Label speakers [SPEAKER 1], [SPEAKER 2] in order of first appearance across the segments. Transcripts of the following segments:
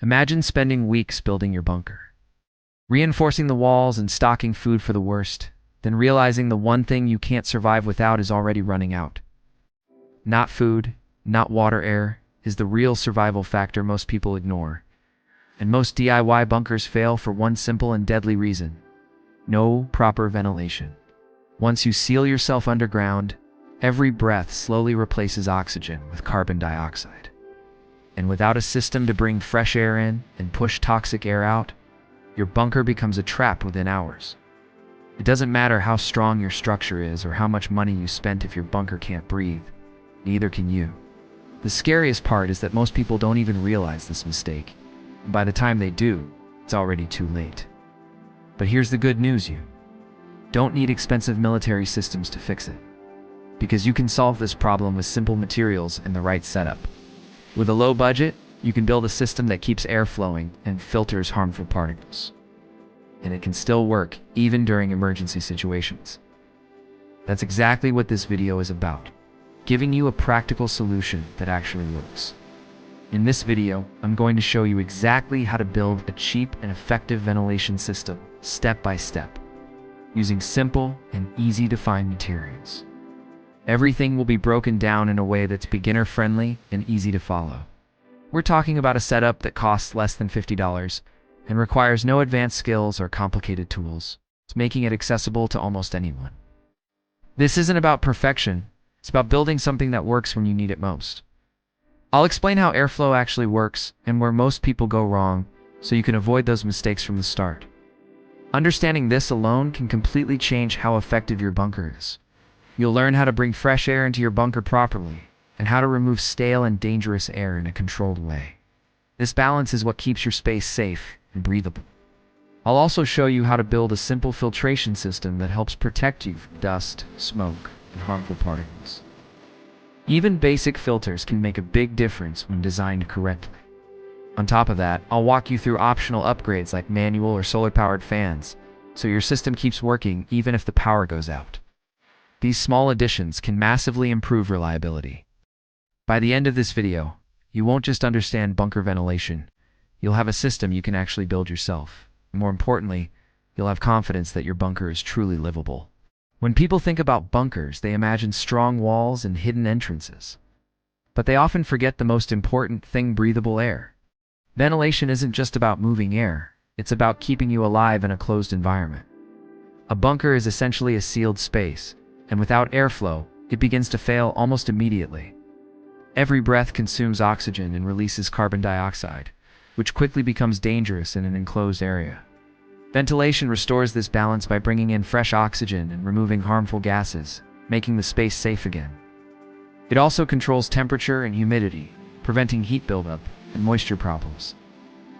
[SPEAKER 1] Imagine spending weeks building your bunker, reinforcing the walls and stocking food for the worst, then realizing the one thing you can't survive without is already running out. Not food, not water, air is the real survival factor most people ignore. And most DIY bunkers fail for one simple and deadly reason: no proper ventilation. Once you seal yourself underground, every breath slowly replaces oxygen with carbon dioxide. And without a system to bring fresh air in and push toxic air out, your bunker becomes a trap within hours. It doesn't matter how strong your structure is or how much money you spent if your bunker can't breathe. Neither can you. The scariest part is that most people don't even realize this mistake. And by the time they do, it's already too late. But here's the good news: you don't need expensive military systems to fix it. Because you can solve this problem with simple materials and the right setup. With a low budget, you can build a system that keeps air flowing and filters harmful particles. And it can still work even during emergency situations. That's exactly what this video is about: giving you a practical solution that actually works. In this video, I'm going to show you exactly how to build a cheap and effective ventilation system, step by step, using simple and easy to find materials. Everything will be broken down in a way that's beginner-friendly and easy to follow. We're talking about a setup that costs less than $50 and requires no advanced skills or complicated tools. It's making it accessible to almost anyone. This isn't about perfection. It's about building something that works when you need it most. I'll explain how airflow actually works and where most people go wrong, so you can avoid those mistakes from the start. Understanding this alone can completely change how effective your bunker is. You'll learn how to bring fresh air into your bunker properly, and how to remove stale and dangerous air in a controlled way. This balance is what keeps your space safe and breathable. I'll also show you how to build a simple filtration system that helps protect you from dust, smoke, and harmful particles. Even basic filters can make a big difference when designed correctly. On top of that, I'll walk you through optional upgrades like manual or solar-powered fans, so your system keeps working even if the power goes out. These small additions can massively improve reliability. By the end of this video, you won't just understand bunker ventilation, you'll have a system you can actually build yourself. More importantly, you'll have confidence that your bunker is truly livable. When people think about bunkers, they imagine strong walls and hidden entrances. But they often forget the most important thing: breathable air. Ventilation isn't just about moving air, it's about keeping you alive in a closed environment. A bunker is essentially a sealed space, and without airflow, it begins to fail almost immediately. Every breath consumes oxygen and releases carbon dioxide, which quickly becomes dangerous in an enclosed area. Ventilation restores this balance by bringing in fresh oxygen and removing harmful gases, making the space safe again. It also controls temperature and humidity, preventing heat buildup and moisture problems.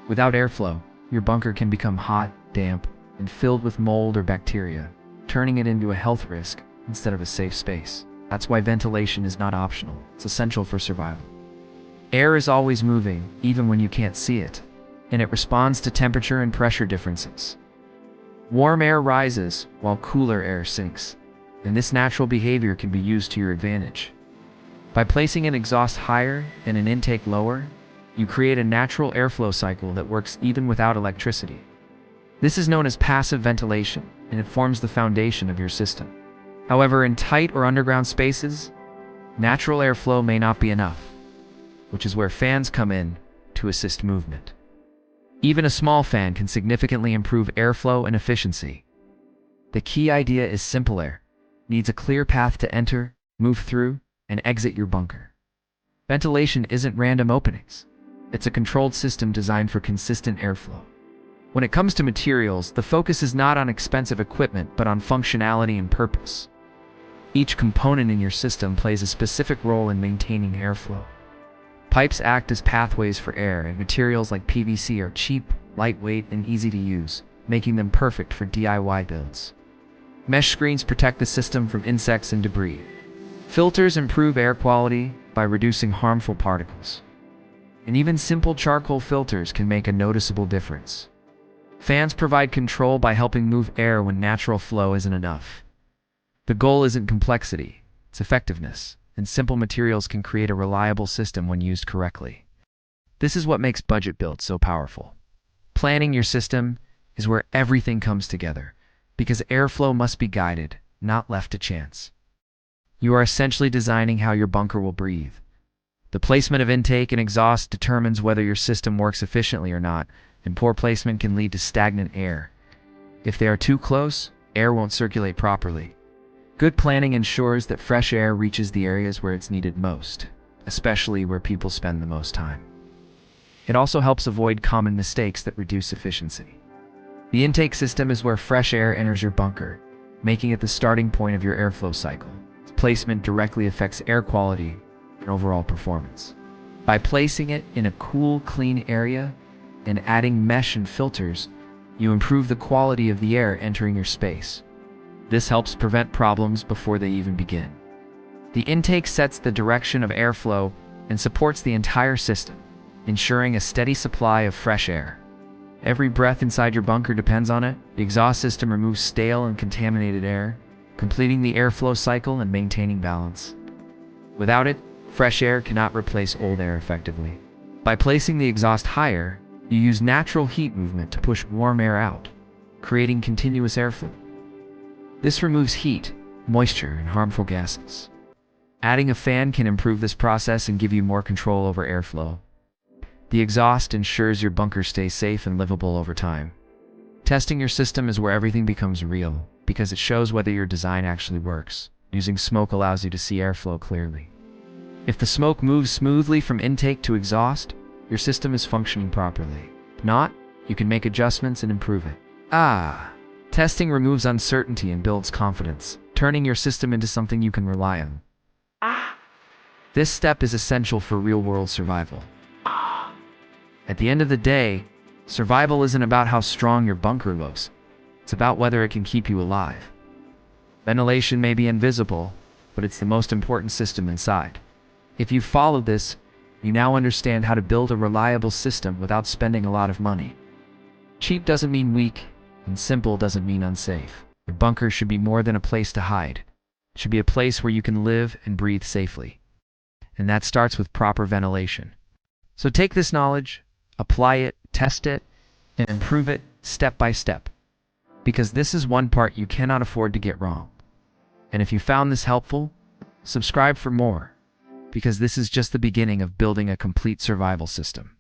[SPEAKER 1] Without airflow, your bunker can become hot, damp, and filled with mold or bacteria, turning it into a health risk instead of a safe space. That's why ventilation is not optional, it's essential for survival. Air is always moving, even when you can't see it, and it responds to temperature and pressure differences. Warm air rises while cooler air sinks, and this natural behavior can be used to your advantage. By placing an exhaust higher and an intake lower, you create a natural airflow cycle that works even without electricity. This is known as passive ventilation, and it forms the foundation of your system. However, in tight or underground spaces, natural airflow may not be enough, which is where fans come in to assist movement. Even a small fan can significantly improve airflow and efficiency. The key idea is simple: air needs a clear path to enter, move through, and exit your bunker. Ventilation isn't random openings. It's a controlled system designed for consistent airflow. When it comes to materials, the focus is not on expensive equipment, but on functionality and purpose. Each component in your system plays a specific role in maintaining airflow. Pipes act as pathways for air, and materials like PVC are cheap, lightweight, and easy to use, making them perfect for DIY builds. Mesh screens protect the system from insects and debris. Filters improve air quality by reducing harmful particles. And even simple charcoal filters can make a noticeable difference. Fans provide control by helping move air when natural flow isn't enough. The goal isn't complexity, it's effectiveness, and simple materials can create a reliable system when used correctly. This is what makes budget builds so powerful. Planning your system is where everything comes together, because airflow must be guided, not left to chance. You are essentially designing how your bunker will breathe. The placement of intake and exhaust determines whether your system works efficiently or not, and poor placement can lead to stagnant air. If they are too close, air won't circulate properly. Good planning ensures that fresh air reaches the areas where it's needed most, especially where people spend the most time. It also helps avoid common mistakes that reduce efficiency. The intake system is where fresh air enters your bunker, making it the starting point of your airflow cycle. Its placement directly affects air quality and overall performance. By placing it in a cool, clean area and adding mesh and filters, you improve the quality of the air entering your space. This helps prevent problems before they even begin. The intake sets the direction of airflow and supports the entire system, ensuring a steady supply of fresh air. Every breath inside your bunker depends on it. The exhaust system removes stale and contaminated air, completing the airflow cycle and maintaining balance. Without it, fresh air cannot replace old air effectively. By placing the exhaust higher, you use natural heat movement to push warm air out, creating continuous airflow. This removes heat, moisture, and harmful gases. Adding a fan can improve this process and give you more control over airflow. The exhaust ensures your bunker stays safe and livable over time. Testing your system is where everything becomes real, because it shows whether your design actually works. Using smoke allows you to see airflow clearly. If the smoke moves smoothly from intake to exhaust, your system is functioning properly. If not, you can make adjustments and improve it. Testing removes uncertainty and builds confidence, turning your system into something you can rely on. This step is essential for real-world survival. At the end of the day, survival isn't about how strong your bunker looks. It's about whether it can keep you alive. Ventilation may be invisible, but it's the most important system inside. If you follow this, you now understand how to build a reliable system without spending a lot of money. Cheap doesn't mean weak, and simple doesn't mean unsafe. Your bunker should be more than a place to hide. It should be a place where you can live and breathe safely. And that starts with proper ventilation. So take this knowledge, apply it, test it, and improve it step by step. Because this is one part you cannot afford to get wrong. And if you found this helpful, subscribe for more, because this is just the beginning of building a complete survival system.